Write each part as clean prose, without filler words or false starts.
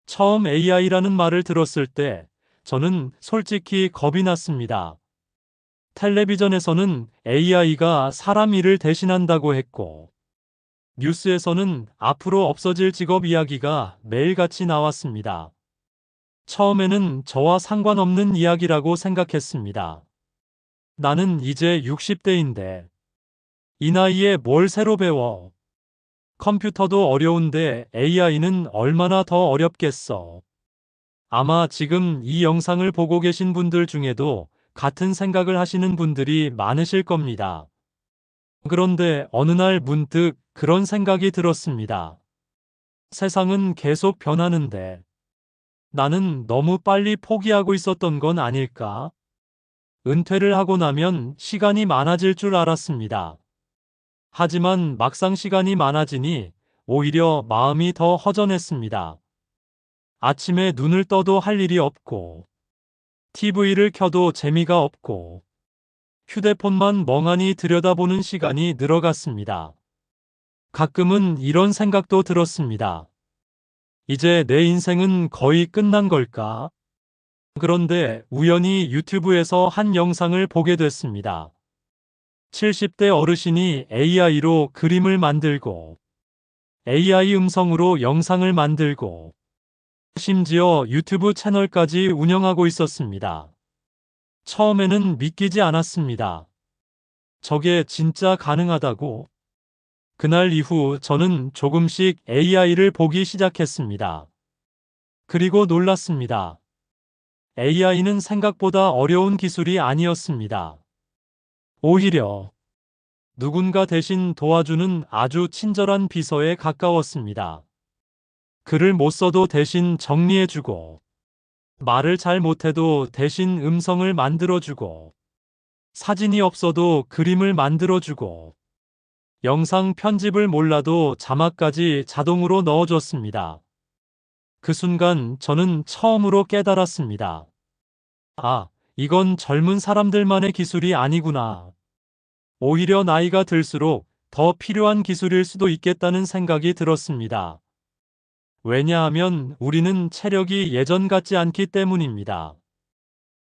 처음 AI라는 말을 들었을 때 저는 솔직히 겁이 났습니다. 텔레비전에서는 AI가 사람 일을 대신한다고 했고, 뉴스에서는 앞으로 없어질 직업 이야기가 매일같이 나왔습니다. 처음에는 저와 상관없는 이야기라고 생각했습니다. 나는 이제 60대인데, 이 나이에 뭘 새로 배워? 컴퓨터도 어려운데 AI는 얼마나 더 어렵겠어? 아마 지금 이 영상을 보고 계신 분들 중에도 같은 생각을 하시는 분들이 많으실 겁니다. 그런데 어느 날 문득 그런 생각이 들었습니다. 세상은 계속 변하는데 나는 너무 빨리 포기하고 있었던 건 아닐까? 은퇴를 하고 나면 시간이 많아질 줄 알았습니다. 하지만 막상 시간이 많아지니 오히려 마음이 더 허전했습니다. 아침에 눈을 떠도 할 일이 없고, TV를 켜도 재미가 없고, 휴대폰만 멍하니 들여다보는 시간이 늘어갔습니다. 가끔은 이런 생각도 들었습니다. 이제 내 인생은 거의 끝난 걸까? 그런데 우연히 유튜브에서 한 영상을 보게 됐습니다. 70대 어르신이 AI로 그림을 만들고, AI 음성으로 영상을 만들고, 심지어 유튜브 채널까지 운영하고 있었습니다. 처음에는 믿기지 않았습니다. 저게 진짜 가능하다고? 그날 이후 저는 조금씩 AI를 보기 시작했습니다. 그리고 놀랐습니다. AI는 생각보다 어려운 기술이 아니었습니다. 오히려 누군가 대신 도와주는 아주 친절한 비서에 가까웠습니다. 글을 못 써도 대신 정리해주고, 말을 잘 못해도 대신 음성을 만들어주고, 사진이 없어도 그림을 만들어주고, 영상 편집을 몰라도 자막까지 자동으로 넣어줬습니다. 그 순간 저는 처음으로 깨달았습니다. 아, 이건 젊은 사람들만의 기술이 아니구나. 오히려 나이가 들수록 더 필요한 기술일 수도 있겠다는 생각이 들었습니다. 왜냐하면 우리는 체력이 예전 같지 않기 때문입니다.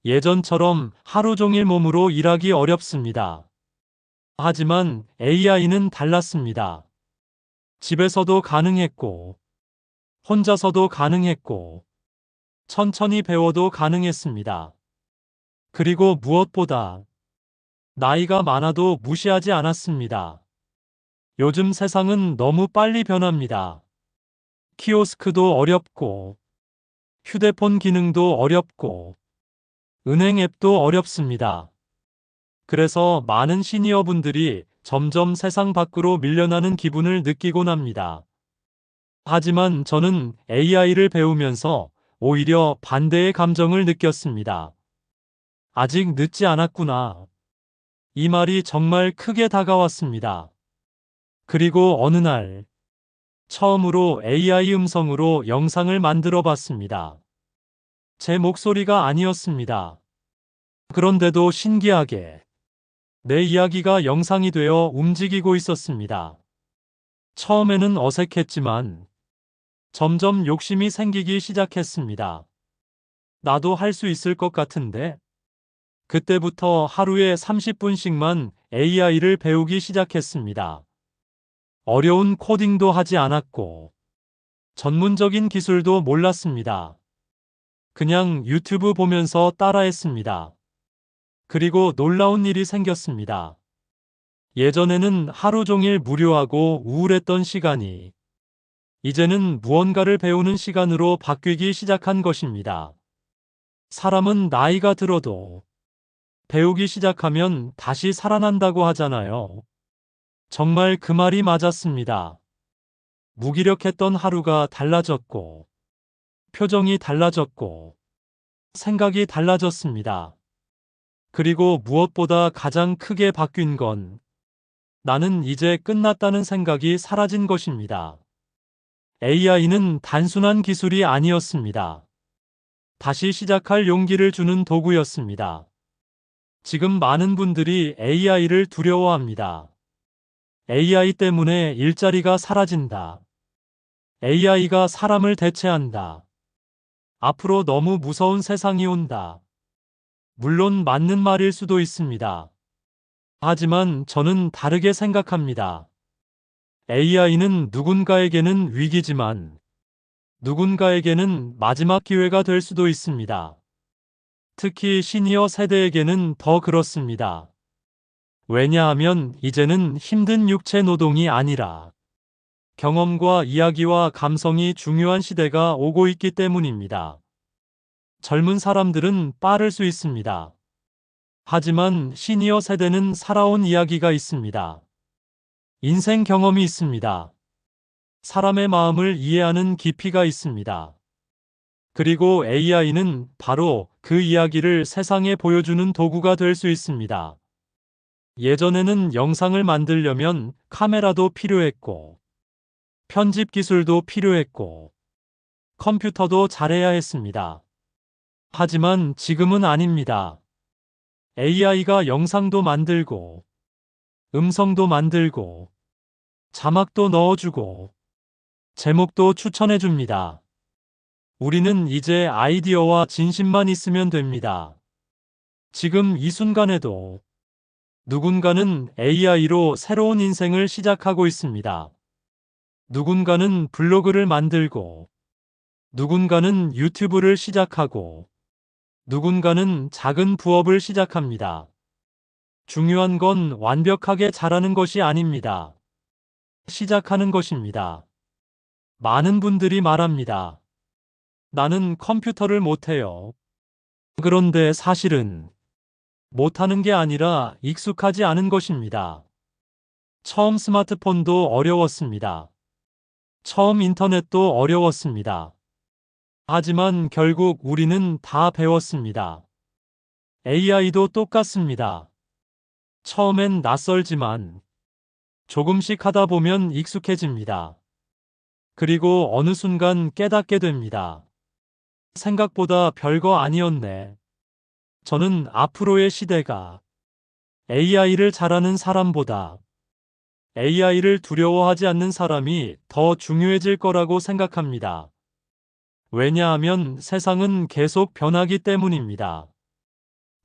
예전처럼 하루 종일 몸으로 일하기 어렵습니다. 하지만 AI는 달랐습니다. 집에서도 가능했고, 혼자서도 가능했고, 천천히 배워도 가능했습니다. 그리고 무엇보다 나이가 많아도 무시하지 않았습니다. 요즘 세상은 너무 빨리 변합니다. 키오스크도 어렵고, 휴대폰 기능도 어렵고, 은행 앱도 어렵습니다. 그래서 많은 시니어분들이 점점 세상 밖으로 밀려나는 기분을 느끼곤 합니다. 하지만 저는 AI를 배우면서 오히려 반대의 감정을 느꼈습니다. 아직 늦지 않았구나. 이 말이 정말 크게 다가왔습니다. 그리고 어느 날, 처음으로 AI 음성으로 영상을 만들어 봤습니다. 제 목소리가 아니었습니다. 그런데도 신기하게 내 이야기가 영상이 되어 움직이고 있었습니다. 처음에는 어색했지만 점점 욕심이 생기기 시작했습니다. 나도 할 수 있을 것 같은데? 그때부터 하루에 30분씩만 AI를 배우기 시작했습니다. 어려운 코딩도 하지 않았고, 전문적인 기술도 몰랐습니다. 그냥 유튜브 보면서 따라했습니다. 그리고 놀라운 일이 생겼습니다. 예전에는 하루 종일 무료하고 우울했던 시간이 이제는 무언가를 배우는 시간으로 바뀌기 시작한 것입니다. 사람은 나이가 들어도 배우기 시작하면 다시 살아난다고 하잖아요. 정말 그 말이 맞았습니다. 무기력했던 하루가 달라졌고, 표정이 달라졌고, 생각이 달라졌습니다. 그리고 무엇보다 가장 크게 바뀐 건 나는 이제 끝났다는 생각이 사라진 것입니다. AI는 단순한 기술이 아니었습니다. 다시 시작할 용기를 주는 도구였습니다. 지금 많은 분들이 AI를 두려워합니다. AI 때문에 일자리가 사라진다. AI가 사람을 대체한다. 앞으로 너무 무서운 세상이 온다. 물론 맞는 말일 수도 있습니다. 하지만 저는 다르게 생각합니다. AI는 누군가에게는 위기지만 누군가에게는 마지막 기회가 될 수도 있습니다. 특히 시니어 세대에게는 더 그렇습니다. 왜냐하면 이제는 힘든 육체 노동이 아니라 경험과 이야기와 감성이 중요한 시대가 오고 있기 때문입니다. 젊은 사람들은 빠를 수 있습니다. 하지만 시니어 세대는 살아온 이야기가 있습니다. 인생 경험이 있습니다. 사람의 마음을 이해하는 깊이가 있습니다. 그리고 AI는 바로 그 이야기를 세상에 보여주는 도구가 될 수 있습니다. 예전에는 영상을 만들려면 카메라도 필요했고, 편집 기술도 필요했고, 컴퓨터도 잘해야 했습니다. 하지만 지금은 아닙니다. AI가 영상도 만들고, 음성도 만들고, 자막도 넣어주고, 제목도 추천해줍니다. 우리는 이제 아이디어와 진심만 있으면 됩니다. 지금 이 순간에도 누군가는 AI로 새로운 인생을 시작하고 있습니다. 누군가는 블로그를 만들고, 누군가는 유튜브를 시작하고, 누군가는 작은 부업을 시작합니다. 중요한 건 완벽하게 잘하는 것이 아닙니다. 시작하는 것입니다. 많은 분들이 말합니다. 나는 컴퓨터를 못해요. 그런데 사실은 못하는 게 아니라 익숙하지 않은 것입니다. 처음 스마트폰도 어려웠습니다. 처음 인터넷도 어려웠습니다. 하지만 결국 우리는 다 배웠습니다. AI도 똑같습니다. 처음엔 낯설지만 조금씩 하다 보면 익숙해집니다. 그리고 어느 순간 깨닫게 됩니다. 생각보다 별거 아니었네. 저는 앞으로의 시대가 AI를 잘하는 사람보다 AI를 두려워하지 않는 사람이 더 중요해질 거라고 생각합니다. 왜냐하면 세상은 계속 변하기 때문입니다.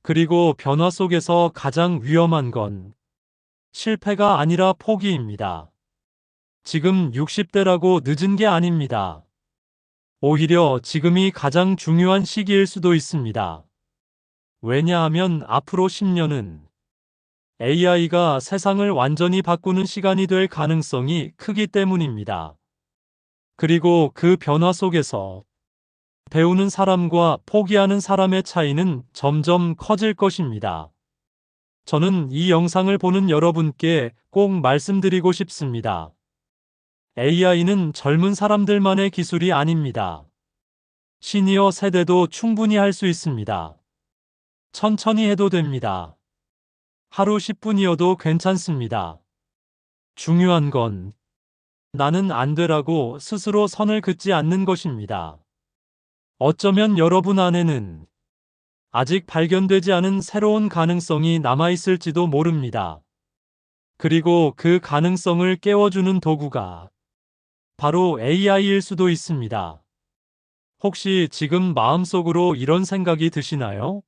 그리고 변화 속에서 가장 위험한 건 실패가 아니라 포기입니다. 지금 60대라고 늦은 게 아닙니다. 오히려 지금이 가장 중요한 시기일 수도 있습니다. 왜냐하면 앞으로 10년은 AI가 세상을 완전히 바꾸는 시간이 될 가능성이 크기 때문입니다. 그리고 그 변화 속에서 배우는 사람과 포기하는 사람의 차이는 점점 커질 것입니다. 저는 이 영상을 보는 여러분께 꼭 말씀드리고 싶습니다. AI는 젊은 사람들만의 기술이 아닙니다. 시니어 세대도 충분히 할 수 있습니다. 천천히 해도 됩니다. 하루 10분이어도 괜찮습니다. 중요한 건 나는 안 되라고 스스로 선을 긋지 않는 것입니다. 어쩌면 여러분 안에는 아직 발견되지 않은 새로운 가능성이 남아있을지도 모릅니다. 그리고 그 가능성을 깨워주는 도구가 바로 AI일 수도 있습니다. 혹시 지금 마음속으로 이런 생각이 드시나요?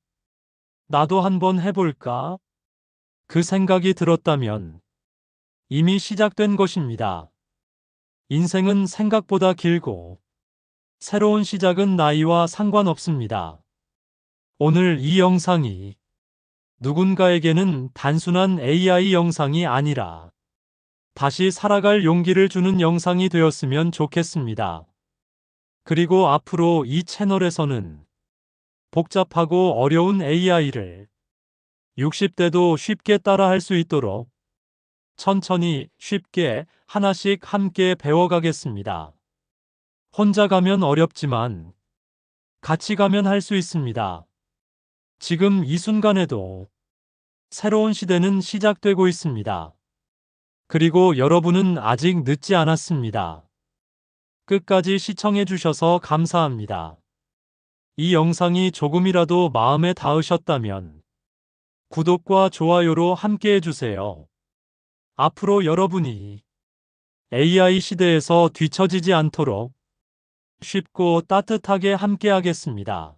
나도 한번 해볼까? 그 생각이 들었다면 이미 시작된 것입니다. 인생은 생각보다 길고 새로운 시작은 나이와 상관없습니다. 오늘 이 영상이 누군가에게는 단순한 AI 영상이 아니라 다시 살아갈 용기를 주는 영상이 되었으면 좋겠습니다. 그리고 앞으로 이 채널에서는 복잡하고 어려운 AI를 60대도 쉽게 따라할 수 있도록 천천히 쉽게 하나씩 함께 배워가겠습니다. 혼자 가면 어렵지만 같이 가면 할 수 있습니다. 지금 이 순간에도 새로운 시대는 시작되고 있습니다. 그리고 여러분은 아직 늦지 않았습니다. 끝까지 시청해 주셔서 감사합니다. 이 영상이 조금이라도 마음에 닿으셨다면 구독과 좋아요로 함께 해주세요. 앞으로 여러분이 AI 시대에서 뒤처지지 않도록 쉽고 따뜻하게 함께하겠습니다.